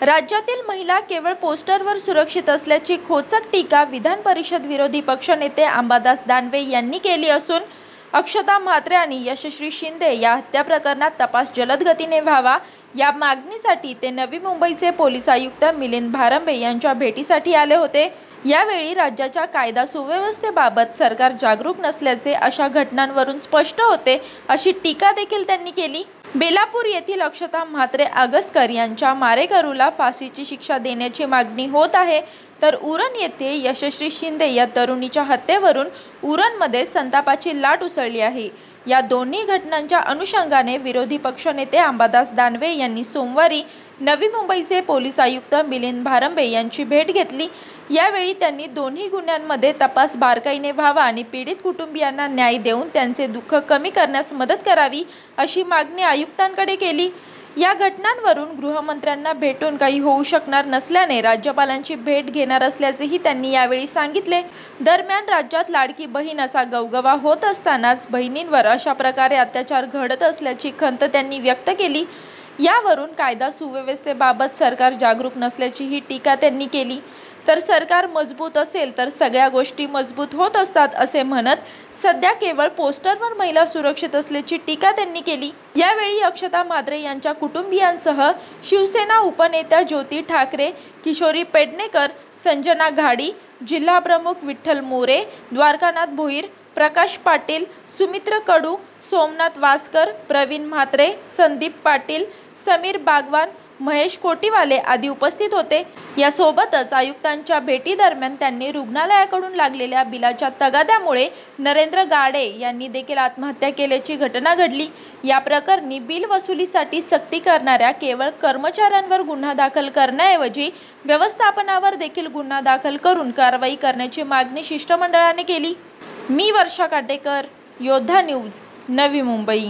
राज्यातील महिला केवळ पोस्टरवर सुरक्षित असल्याची खोचक टीका विधान परिषद विरोधी पक्षनेते अंबादास दानवे यांनी केली असून अक्षता म्हात्रे आणि यशश्री शिंदे या हत्या प्रकरणात तपास जलद गतीने व्हावा या मागणीसाठी ते नवी मुंबईचे पोलीस आयुक्त मिलिंद भारंबे यांच्या भेटीसाठी आले होते। यावेळी राज्याच्या कायदा सुव्यवस्थेबाबत सरकार जागरूक नसल्याचे अशा घटनांवरून स्पष्ट होते, अशी टीका देखील त्यांनी केली। बेलापूर येथील अक्षता म्हात्रे आगसकर यांच्या मारेकरूला फाशीची शिक्षा देण्याची मागणी होत आहे, तर उरण येथे यशश्री शिंदे या तरुणीच्या हत्येवरून उरणमध्ये संतापाची लाट उसळली आहे। या दोन्ही घटनांच्या अनुषंगाने विरोधी पक्षनेते अंबादास दानवे यांनी सोमवारी नवी मुंबईचे पोलीस आयुक्त मिलिंद भारंबे यांची भेट घेतली। यावेळी त्यांनी दोन्ही गुन्ह्यांमध्ये तपास बारकाईने व्हावा आणि पीडित कुटुंबियांना न्याय देऊन त्यांचे दुःख कमी करण्यास मदत करावी, अशी मागणी आयुक्तांकडे केली। या घटनांवरून गृहमंत्र्यांना भेटून काही होऊ शकणार नसल्याने राज्यपालांची भेट घेणार असल्याचेही त्यांनी यावेळी सांगितले। दरम्यान राज्यात लाडकी बहीण असा गवगवा होत असतानाच बहिणींवर अशा प्रकारे अत्याचार घडत असल्याची खंत त्यांनी व्यक्त केली। यावरून कायदा सुव्यवस्थेबाबत सरकार जागरूक नसल्याची ही टीका त्यांनी केली। तर सरकार मजबूत असेल तर सगळ्या गोष्टी मजबूत होत असतात असे म्हणत सध्या केवळ पोस्टरवर महिला सुरक्षित असल्याची टीका त्यांनी केली। यावेळी अक्षता म्हात्रे यांच्या कुटुंबियांसह शिवसेना उपनेत्या ज्योती ठाकरे, किशोरी पेडणेकर, संजना घाडी, जिल्हा प्रमुख विठ्ठल मोरे, द्वारकानाथ भोईर, प्रकाश पाटील, सुमित्र कडू, सोमनाथ वासकर, प्रवीण म्हात्रे, संदीप पाटील, समीर बागवान, महेश कोटीवाले आदी उपस्थित होते। यासोबतच आयुक्तांच्या भेटीदरम्यान त्यांनी रुग्णालयाकडून लागलेल्या बिलाच्या तगाद्यामुळे नरेंद्र गाडे यांनी देखील आत्महत्या केल्याची घटना घडली। या प्रकरणी बिल वसुलीसाठी सक्ती करणाऱ्या केवळ कर्मचाऱ्यांवर गुन्हा दाखल करण्याऐवजी व्यवस्थापनावर देखील गुन्हा दाखल करून कारवाई करण्याची मागणी शिष्टमंडळाने केली। मी वर्षा काटेकर, योद्धा न्यूज, नवी मुंबई।